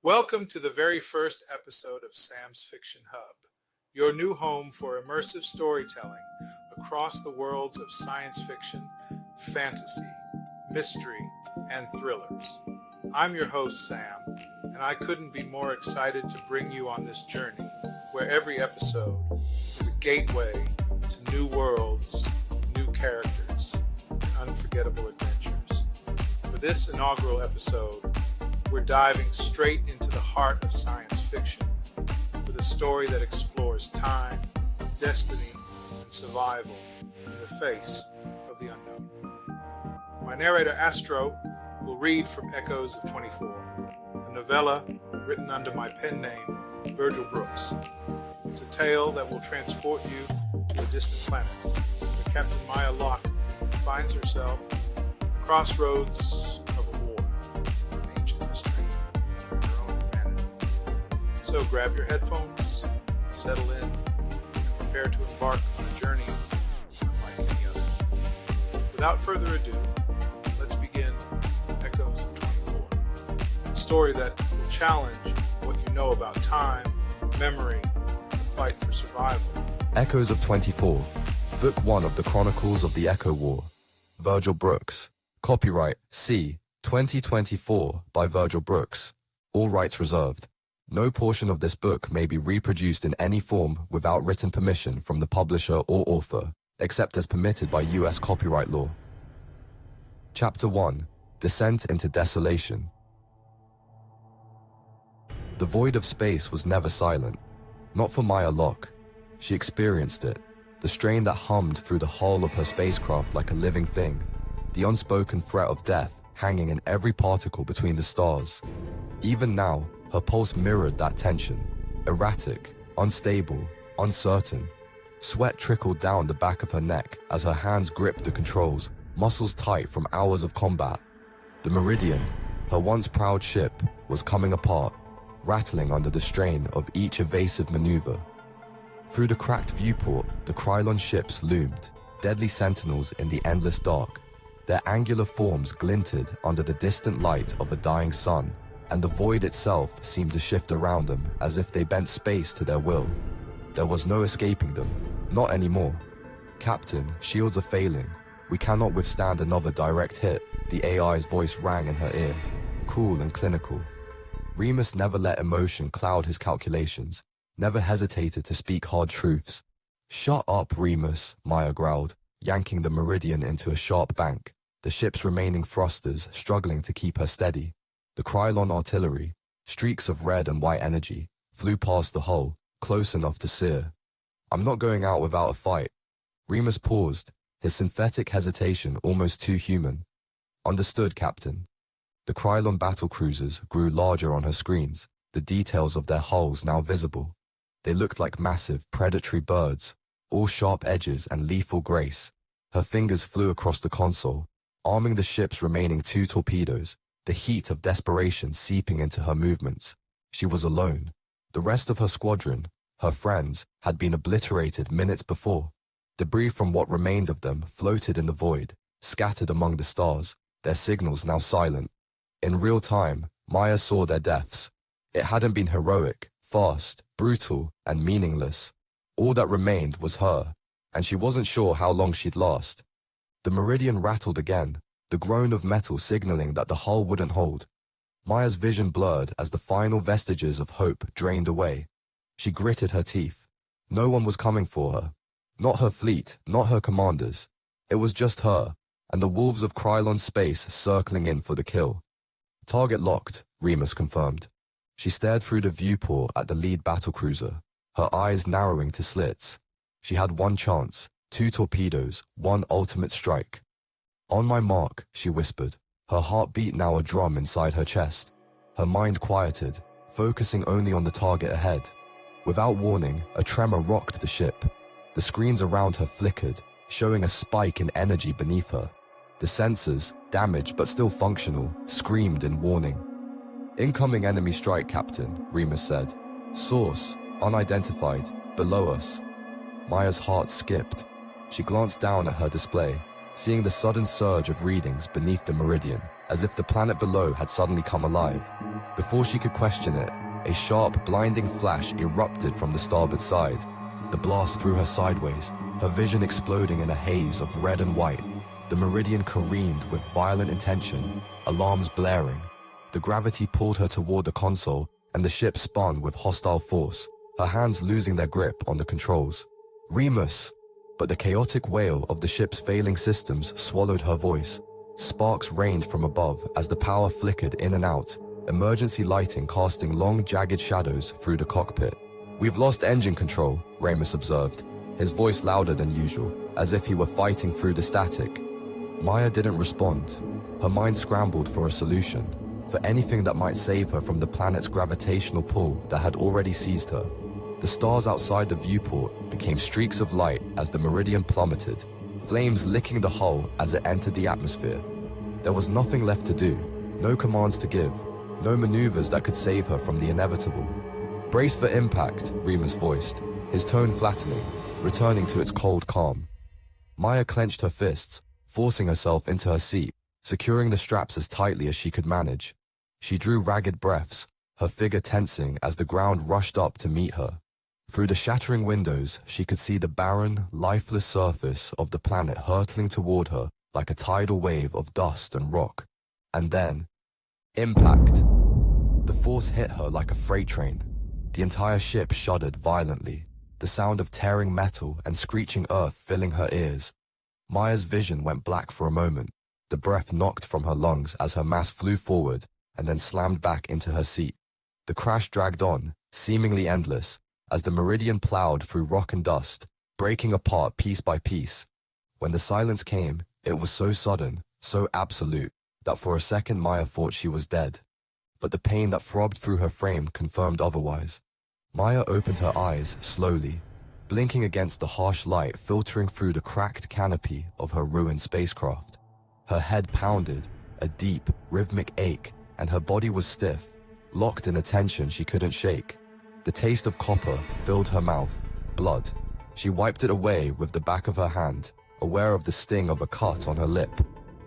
Welcome to the very first episode of Sam's Fiction Hub, your new home for immersive storytelling across the worlds of science fiction, fantasy, mystery, and thrillers. I'm your host, Sam, and I couldn't be more excited to bring you on this journey where every episode is a gateway to new worlds, new characters, and unforgettable adventures. For this inaugural episode, we're diving straight into the heart of science fiction with a story that explores time, destiny, and survival in the face of the unknown. My narrator, Astro, will read from Echoes of 24, a novella written under my pen name, Virgil Brooks. It's a tale that will transport you to a distant planet where Captain Maya Locke finds herself at the crossroads of a war, an ancient mystery, and her own humanity. So grab your headphones, settle in, and prepare to embark on a journey unlike any other. Without further ado, let's begin Echoes of 24, a story that will challenge what you know about time, memory, and the fight for survival. Echoes of 24, Book 1 of the Chronicles of the Echo War. Virgil Brooks. Copyright C. 2024 by Virgil Brooks. All rights reserved. No portion of this book may be reproduced in any form without written permission from the publisher or author, except as permitted by U.S. copyright law. Chapter 1. Descent into Desolation. The void of space was never silent. Not for Maya Locke. She experienced it, the strain that hummed through the hull of her spacecraft like a living thing, the unspoken threat of death hanging in every particle between the stars. Even now, her pulse mirrored that tension, erratic, unstable, uncertain. Sweat trickled down the back of her neck as her hands gripped the controls, muscles tight from hours of combat. The Meridian, her once proud ship, was coming apart, rattling under the strain of each evasive maneuver. Through the cracked viewport, the Krylon ships loomed, deadly sentinels in the endless dark. Their angular forms glinted under the distant light of a dying sun, and the void itself seemed to shift around them as if they bent space to their will. There was no escaping them, not anymore. Captain, shields are failing. We cannot withstand another direct hit, the AI's voice rang in her ear, cool and clinical. Remus never let emotion cloud his calculations, never hesitated to speak hard truths. "Shut up, Remus," Maya growled, yanking the Meridian into a sharp bank, the ship's remaining thrusters struggling to keep her steady. The Krylon artillery, streaks of red and white energy, flew past the hull, close enough to sear. "I'm not going out without a fight." Remus paused, his synthetic hesitation almost too human. "Understood, Captain." The Krylon battlecruisers grew larger on her screens, the details of their hulls now visible. They looked like massive, predatory birds, all sharp edges and lethal grace. Her fingers flew across the console, arming the ship's remaining 2 torpedoes, the heat of desperation seeping into her movements. She was alone. The rest of her squadron, her friends, had been obliterated minutes before. Debris from what remained of them floated in the void, scattered among the stars, their signals now silent. In real time, Maya saw their deaths. It hadn't been heroic, fast, brutal, and meaningless. All that remained was her, and she wasn't sure how long she'd last. The Meridian rattled again, the groan of metal signaling that the hull wouldn't hold. Maya's vision blurred as the final vestiges of hope drained away. She gritted her teeth. No one was coming for her. Not her fleet, not her commanders. It was just her, and the wolves of Krylon space circling in for the kill. "Target locked," Remus confirmed. She stared through the viewport at the lead battlecruiser, her eyes narrowing to slits. She had one chance, 2 torpedoes, one ultimate strike. "On my mark," she whispered, her heartbeat now a drum inside her chest. Her mind quieted, focusing only on the target ahead. Without warning, a tremor rocked the ship. The screens around her flickered, showing a spike in energy beneath her. The sensors, damaged but still functional, screamed in warning. "Incoming enemy strike, Captain," Remus said. "Source, unidentified, below us." Maya's heart skipped. She glanced down at her display. seeing the sudden surge of readings beneath the Meridian, as if the planet below had suddenly come alive. Before she could question it, a sharp, blinding flash erupted from the starboard side. The blast threw her sideways, her vision exploding in a haze of red and white. The Meridian careened with violent intention, alarms blaring. The gravity pulled her toward the console, and the ship spun with hostile force, her hands losing their grip on the controls. Remus! But the chaotic wail of the ship's failing systems swallowed her voice. Sparks rained from above as the power flickered in and out, emergency lighting casting long, jagged shadows through the cockpit. "We've lost engine control," Remus observed, his voice louder than usual, as if he were fighting through the static. Maya didn't respond. Her mind scrambled for a solution, for anything that might save her from the planet's gravitational pull that had already seized her. The stars outside the viewport became streaks of light as the Meridian plummeted, flames licking the hull as it entered the atmosphere. There was nothing left to do, no commands to give, no maneuvers that could save her from the inevitable. "Brace for impact," Remus voiced, his tone flattening, returning to its cold calm. Maya clenched her fists, forcing herself into her seat, securing the straps as tightly as she could manage. She drew ragged breaths, her figure tensing as the ground rushed up to meet her. Through the shattering windows, she could see the barren, lifeless surface of the planet hurtling toward her like a tidal wave of dust and rock. And then, impact! The force hit her like a freight train. The entire ship shuddered violently, the sound of tearing metal and screeching earth filling her ears. Maya's vision went black for a moment. The breath knocked from her lungs as her mass flew forward and then slammed back into her seat. The crash dragged on, seemingly endless, as the Meridian plowed through rock and dust, breaking apart piece by piece. When the silence came, it was so sudden, so absolute, that for a second Maya thought she was dead. But the pain that throbbed through her frame confirmed otherwise. Maya opened her eyes slowly, blinking against the harsh light filtering through the cracked canopy of her ruined spacecraft. Her head pounded, a deep, rhythmic ache, and her body was stiff, locked in a tension she couldn't shake. The taste of copper filled her mouth, blood. She wiped it away with the back of her hand, aware of the sting of a cut on her lip.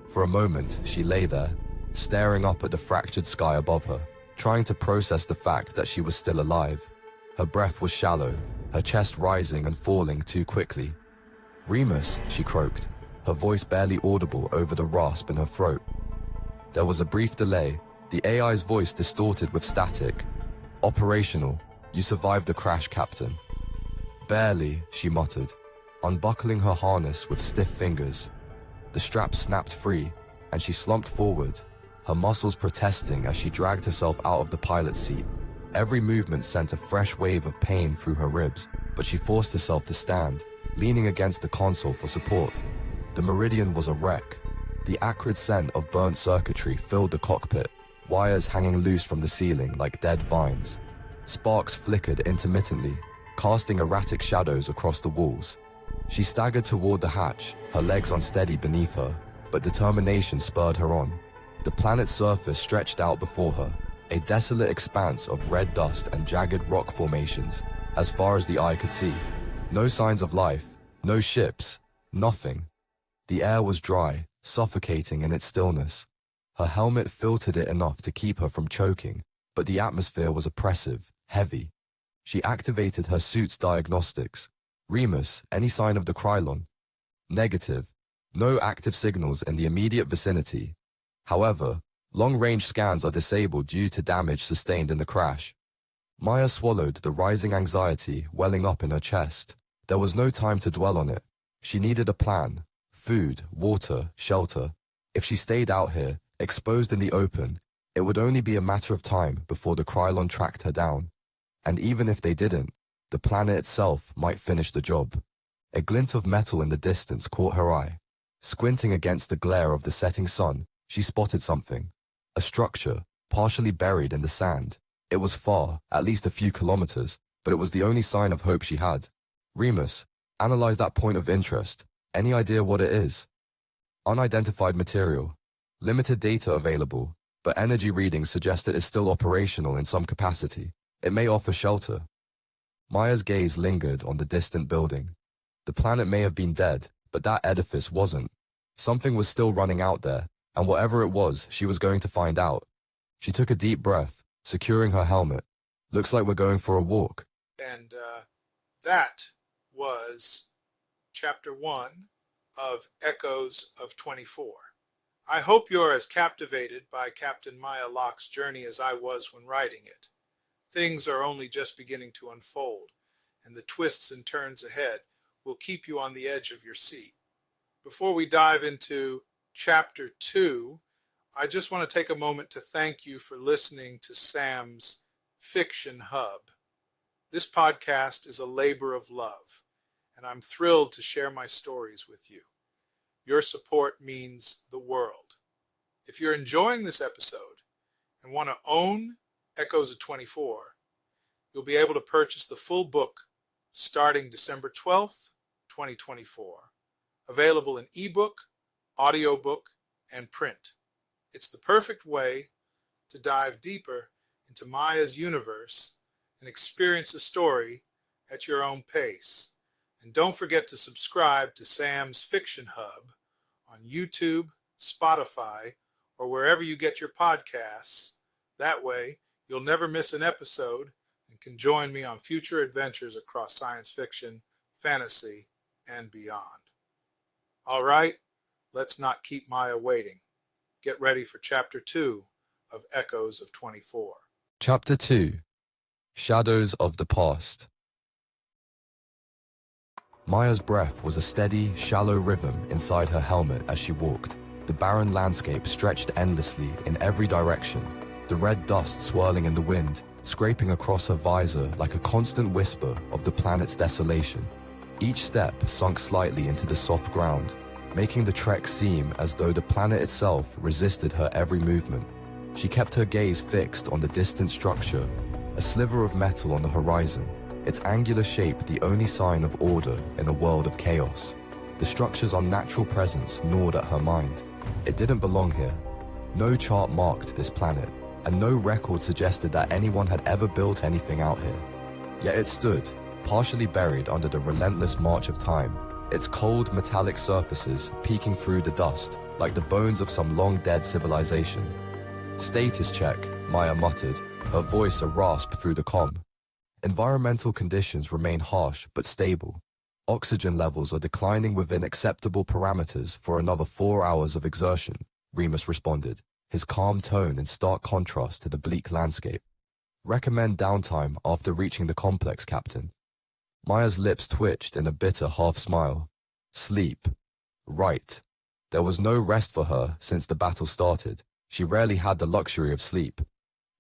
For a moment, she lay there, staring up at the fractured sky above her, trying to process the fact that she was still alive. Her breath was shallow, her chest rising and falling too quickly. "Remus," she croaked, her voice barely audible over the rasp in her throat. There was a brief delay, the AI's voice distorted with static. "Operational. You survived the crash, Captain." "Barely," she muttered, unbuckling her harness with stiff fingers. The strap snapped free, and she slumped forward, her muscles protesting as she dragged herself out of the pilot's seat. Every movement sent a fresh wave of pain through her ribs, but she forced herself to stand, leaning against the console for support. The Meridian was a wreck. The acrid scent of burnt circuitry filled the cockpit, wires hanging loose from the ceiling like dead vines. Sparks flickered intermittently, casting erratic shadows across the walls. She staggered toward the hatch, her legs unsteady beneath her, but determination spurred her on. The planet's surface stretched out before her, a desolate expanse of red dust and jagged rock formations, as far as the eye could see. No signs of life, no ships, nothing. The air was dry, suffocating in its stillness. Her helmet filtered it enough to keep her from choking, but the atmosphere was oppressive, heavy. She activated her suit's diagnostics. "Remus, any sign of the Krylon?" "Negative. No active signals in the immediate vicinity. However, long-range scans are disabled due to damage sustained in the crash." Maya swallowed the rising anxiety welling up in her chest. There was no time to dwell on it. She needed a plan. Food, water, shelter. If she stayed out here, exposed in the open, it would only be a matter of time before the Krylon tracked her down. And even if they didn't, the planet itself might finish the job. A glint of metal in the distance caught her eye. Squinting against the glare of the setting sun, she spotted something. A structure, partially buried in the sand. It was far, at least a few kilometers, but it was the only sign of hope she had. "Remus, analyze that point of interest. Any idea what it is?" "Unidentified material. Limited data available, but energy readings suggest it is still operational in some capacity. It may offer shelter." Maya's gaze lingered on the distant building. The planet may have been dead, but that edifice wasn't. Something was still running out there, and whatever it was, she was going to find out. She took a deep breath, securing her helmet. Looks like we're going for a walk. And that was Chapter 1 of Echoes of 24. I hope you're as captivated by Captain Maya Locke's journey as I was when writing it. Things are only just beginning to unfold, and the twists and turns ahead will keep you on the edge of your seat. Before we dive into Chapter 2, I just want to take a moment to thank you for listening to Sam's Fiction Hub. This podcast is a labor of love, and I'm thrilled to share my stories with you. Your support means the world. If you're enjoying this episode and want to own Echoes of 24, you'll be able to purchase the full book starting December 12th, 2024, available in ebook, audiobook, and print. It's the perfect way to dive deeper into Maya's universe and experience the story at your own pace. And don't forget to subscribe to Sam's Fiction Hub on YouTube, Spotify, or wherever you get your podcasts. That way, you'll never miss an episode and can join me on future adventures across science fiction, fantasy, and beyond. All right, let's not keep Maya waiting. Get ready for Chapter 2 of Echoes of 24. Chapter 2: Shadows of the Past. Maya's breath was a steady, shallow rhythm inside her helmet as she walked. The barren landscape stretched endlessly in every direction, the red dust swirling in the wind, scraping across her visor like a constant whisper of the planet's desolation. Each step sunk slightly into the soft ground, making the trek seem as though the planet itself resisted her every movement. She kept her gaze fixed on the distant structure, a sliver of metal on the horizon, its angular shape the only sign of order in a world of chaos. The structure's unnatural presence gnawed at her mind. It didn't belong here. No chart marked this planet, and no record suggested that anyone had ever built anything out here. Yet it stood, partially buried under the relentless march of time, its cold metallic surfaces peeking through the dust like the bones of some long-dead civilization. "Status check," Maya muttered, her voice a rasp through the comm. "Environmental conditions remain harsh but stable. Oxygen levels are declining within acceptable parameters for another 4 hours of exertion," Remus responded, his calm tone in stark contrast to the bleak landscape. "Recommend downtime after reaching the complex, Captain." Maya's lips twitched in a bitter half-smile. Sleep. Right. There was no rest for her since the battle started. She rarely had the luxury of sleep.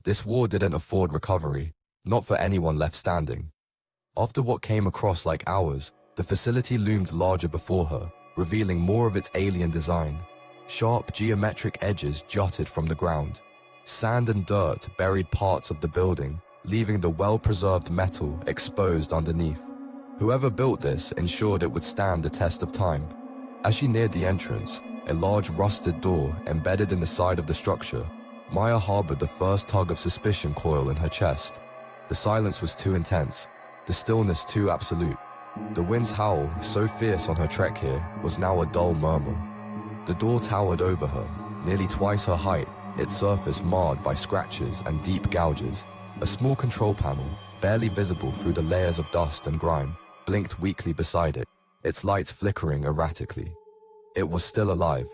This war didn't afford recovery, not for anyone left standing. After what came across like hours, the facility loomed larger before her, revealing more of its alien design. Sharp geometric edges jutted from the ground. Sand and dirt buried parts of the building, leaving the well-preserved metal exposed underneath. Whoever built this ensured it would stand the test of time. As she neared the entrance, a large rusted door embedded in the side of the structure, Maya harbored the first tug of suspicion coil in her chest. The silence was too intense, the stillness too absolute. The wind's howl, so fierce on her trek here, was now a dull murmur. The door towered over her, nearly twice her height, its surface marred by scratches and deep gouges. A small control panel, barely visible through the layers of dust and grime, blinked weakly beside it, its lights flickering erratically. It was still alive.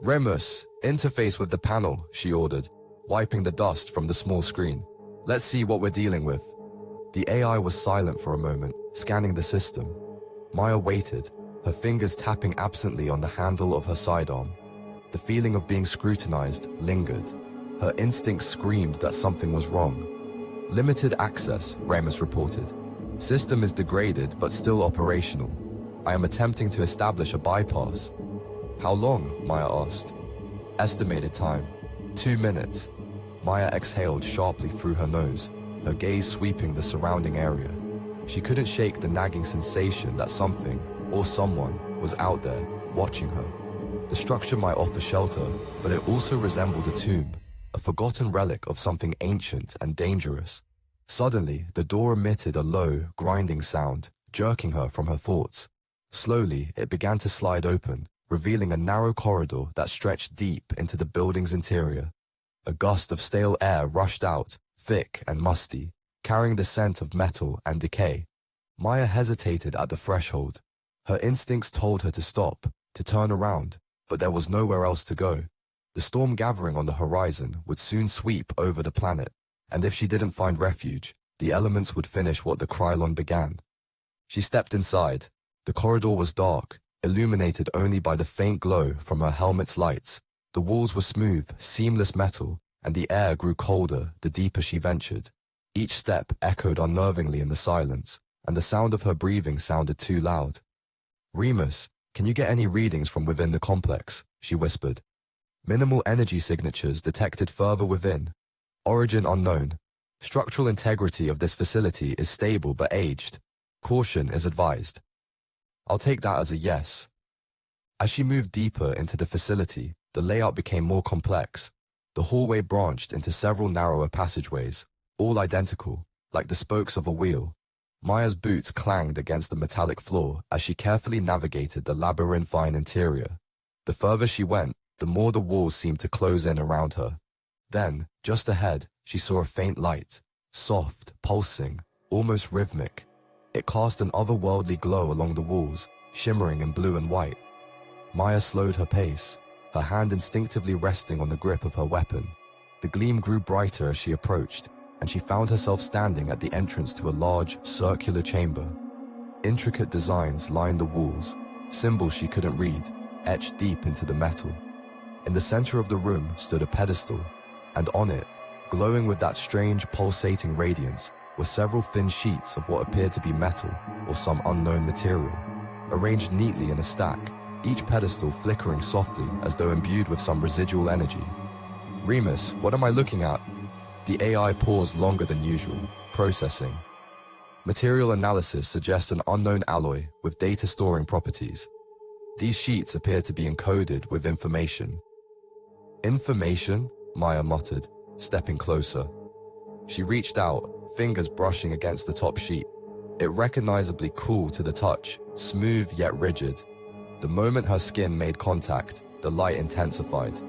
"Remus, interface with the panel," she ordered, wiping the dust from the small screen. "Let's see what we're dealing with." The AI was silent for a moment, scanning the system. Maya waited, her fingers tapping absently on the handle of her sidearm. The feeling of being scrutinized lingered. Her instincts screamed that something was wrong. "Limited access," Remus reported. "System is degraded but still operational. I am attempting to establish a bypass." "How long?" Maya asked. "Estimated time. 2 minutes." Maya exhaled sharply through her nose, her gaze sweeping the surrounding area. She couldn't shake the nagging sensation that something, or someone, was out there, watching her. The structure might offer shelter, but it also resembled a tomb, a forgotten relic of something ancient and dangerous. Suddenly, the door emitted a low, grinding sound, jerking her from her thoughts. Slowly, it began to slide open, revealing a narrow corridor that stretched deep into the building's interior. A gust of stale air rushed out, thick and musty, carrying the scent of metal and decay. Maya hesitated at the threshold. Her instincts told her to stop, to turn around, but there was nowhere else to go. The storm gathering on the horizon would soon sweep over the planet, and if she didn't find refuge, the elements would finish what the Krylon began. She stepped inside. The corridor was dark, illuminated only by the faint glow from her helmet's lights. The walls were smooth, seamless metal, and the air grew colder the deeper she ventured. Each step echoed unnervingly in the silence, and the sound of her breathing sounded too loud. "Remus, can you get any readings from within the complex?" she whispered. "Minimal energy signatures detected further within. Origin unknown. Structural integrity of this facility is stable but aged. Caution is advised." "I'll take that as a yes." As she moved deeper into the facility, the layout became more complex. The hallway branched into several narrower passageways, all identical, like the spokes of a wheel. Maya's boots clanged against the metallic floor as she carefully navigated the labyrinthine interior. The further she went, the more the walls seemed to close in around her. Then, just ahead, she saw a faint light, soft, pulsing, almost rhythmic. It cast an otherworldly glow along the walls, shimmering in blue and white. Maya slowed her pace, her hand instinctively resting on the grip of her weapon. The gleam grew brighter as she approached, and she found herself standing at the entrance to a large, circular chamber. Intricate designs lined the walls, symbols she couldn't read, etched deep into the metal. In the center of the room stood a pedestal, and on it, glowing with that strange, pulsating radiance, were several thin sheets of what appeared to be metal or some unknown material, arranged neatly in a stack, each pedestal flickering softly as though imbued with some residual energy. "Remus, what am I looking at?" The AI paused longer than usual, processing. Material analysis suggests an unknown alloy with data-storing properties. These sheets appear to be encoded with information. "Information?" Maya muttered, stepping closer. She reached out, fingers brushing against the top sheet. It recognizably cool to the touch, smooth yet rigid. The moment her skin made contact, the light intensified.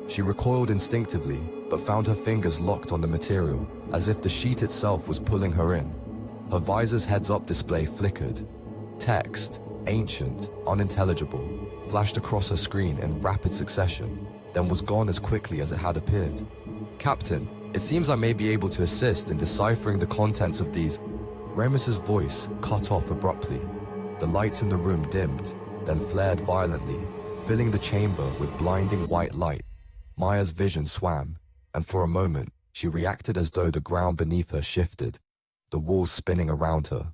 She recoiled instinctively, but found her fingers locked on the material, as if the sheet itself was pulling her in. Her visor's heads-up display flickered. Text, ancient, unintelligible, flashed across her screen in rapid succession, then was gone as quickly as it had appeared. "Captain, it seems I may be able to assist in deciphering the contents of these." Remus's voice cut off abruptly. The lights in the room dimmed, then flared violently, filling the chamber with blinding white light. Maya's vision swam, and for a moment, she reacted as though the ground beneath her shifted, the walls spinning around her.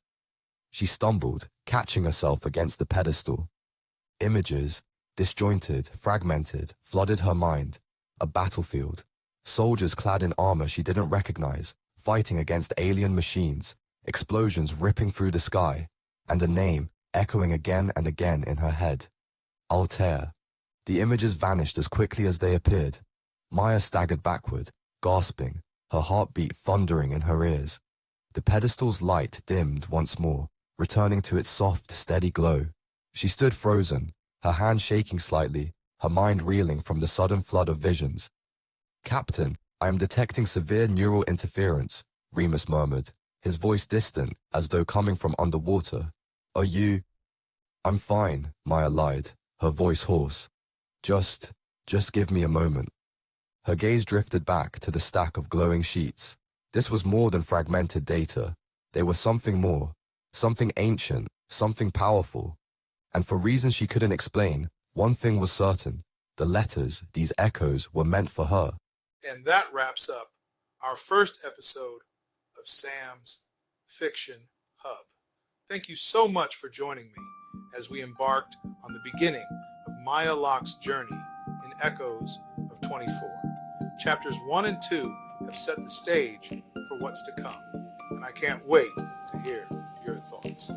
She stumbled, catching herself against the pedestal. Images, disjointed, fragmented, flooded her mind. A battlefield. Soldiers clad in armor she didn't recognize, fighting against alien machines, explosions ripping through the sky, and a name echoing again and again in her head. Altair. The images vanished as quickly as they appeared. Maya staggered backward, gasping, her heartbeat thundering in her ears. The pedestal's light dimmed once more, returning to its soft, steady glow. She stood frozen, her hand shaking slightly, her mind reeling from the sudden flood of visions. "Captain, I am detecting severe neural interference," Remus murmured, his voice distant, as though coming from underwater. "Are you—" "I'm fine," Maya lied, her voice hoarse. Just give me a moment." Her gaze drifted back to the stack of glowing sheets. This was more than fragmented data. They were something more, something ancient, something powerful. And for reasons she couldn't explain, one thing was certain. The letters, these echoes, were meant for her. And that wraps up our first episode of Sam's Fiction Hub. Thank you so much for joining me as we embarked on the beginning of Maya Locke's journey in Echoes of 24. Chapters 1 and 2 have set the stage for what's to come, and I can't wait to hear your thoughts.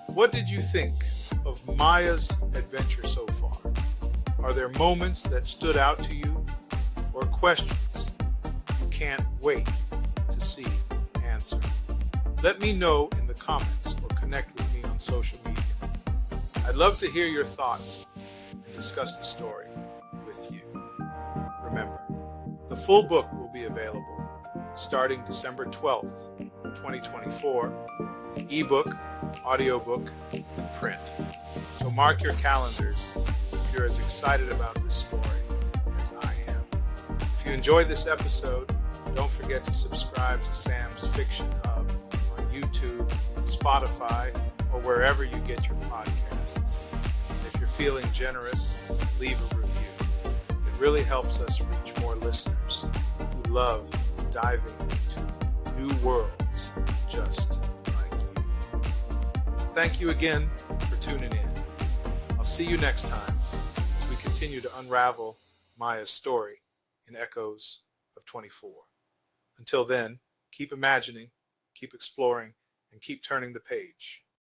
What did you think of Maya's adventure so far? Are there moments that stood out to you, or questions you can't wait to see answered? Let me know in the comments or connect with me on social media. I'd love to hear your thoughts discuss the story with you. Remember, the full book will be available starting December 12th, 2024, in ebook, audiobook, and print. So mark your calendars if you're as excited about this story as I am. If you enjoyed this episode, don't forget to subscribe to Sam's Fiction Hub on YouTube, Spotify, or wherever you get your podcasts. And if you're feeling generous, leave a review. It really helps us reach more listeners who love diving into new worlds just like you. Thank you again for tuning in. I'll see you next time as we continue to unravel Maya's story in Echoes of 24. Until then, keep imagining, keep exploring, and keep turning the page.